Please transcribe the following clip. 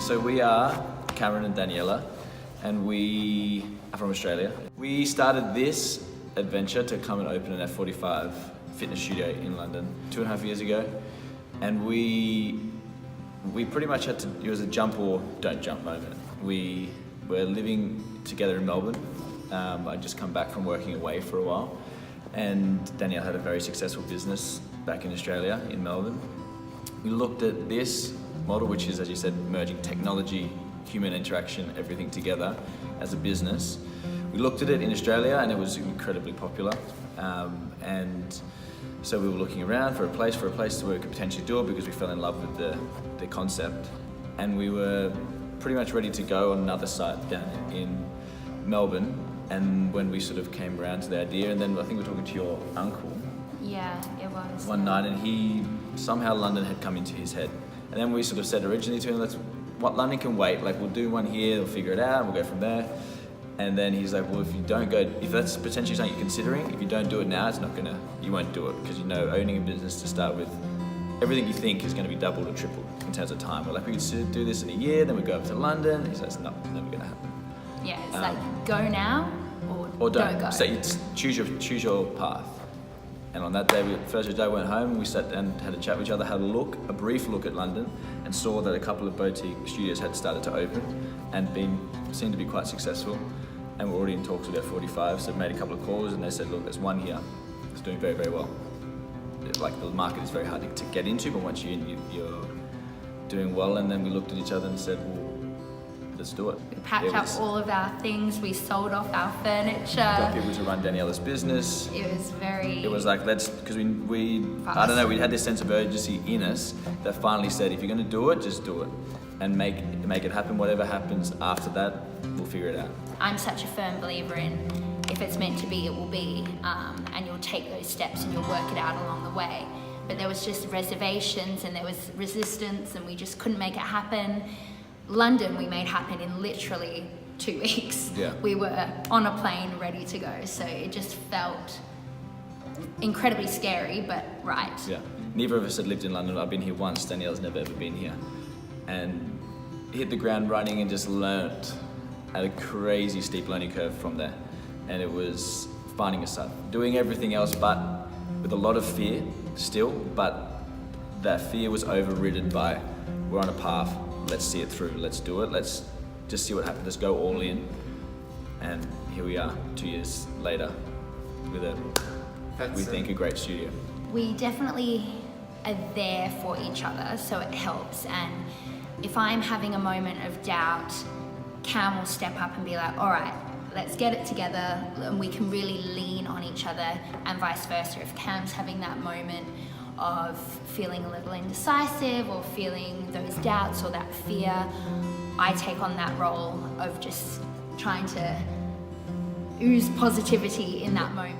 So we are Cameron and Daniella, and we are from Australia. We started this adventure to come and open an F45 fitness studio in London 2.5 years ago, and we pretty much had to, it was a jump or don't jump moment. We were living together in Melbourne. I'd just come back from working away for a while, and Danielle had a very successful business back in Australia, in Melbourne. We looked at this model, which is, as you said, merging technology, human interaction, everything together as a business. We looked at it in Australia and it was incredibly popular. And so we were looking around for a place where we could potentially do it, because we fell in love with the concept. And we were pretty much ready to go on another site down in Melbourne. And when we sort of came around to the idea, and then I think we were talking to your uncle. Yeah, it was. One night, and somehow London had come into his head. And then we sort of said originally to him, London can wait, we'll do one here, we'll figure it out, we'll go from there. And then he's like, well, if that's potentially something you're considering, if you don't do it now, you won't do it, because owning a business to start with, everything you think is going to be doubled or tripled in terms of time. We're like, we could do this in a year, then we go up to London. And he says, no, it's never going to happen. Yeah, it's go now or don't go. So choose your path. And on that day, first day I went home, and we sat and had a chat with each other, had a brief look at London, and saw that a couple of boutique studios had started to open and seemed to be quite successful. And we're already in talks with F45, so we made a couple of calls, and they said, look, there's one here that's doing very, very well. The market is very hard to get into, but once you're in, you're doing well. And then we looked at each other and said, well, let's do it. We packed up all of our things, we sold off our furniture. Got people to run Daniella's business. It was like, because I don't know, we had this sense of urgency in us that finally said, if you're going to do it, just do it. And make it happen. Whatever happens after that, we'll figure it out. I'm such a firm believer in, if it's meant to be, it will be. And you'll take those steps and you'll work it out along the way. But there was just reservations and there was resistance, and we just couldn't make it happen. London we made happen in literally 2 weeks. Yeah. We were on a plane ready to go, so it just felt incredibly scary, but right. Yeah. Neither of us had lived in London. I've been here once, Danielle's never ever been here. And hit the ground running and just learnt at a crazy steep learning curve from there. And it was finding yourself, doing everything else but with a lot of fear still, but that fear was overridden by, we're on a path, let's see it through, let's do it, let's just see what happens, let's go all in. And here we are 2 years later with we think a great studio. We definitely are there for each other, so it helps. And if I'm having a moment of doubt, Cam will step up and be like, all right, let's get it together, and we can really lean on each other, and vice versa. If Cam's having that moment of feeling a little indecisive or feeling those doubts or that fear, I take on that role of just trying to ooze positivity in that moment.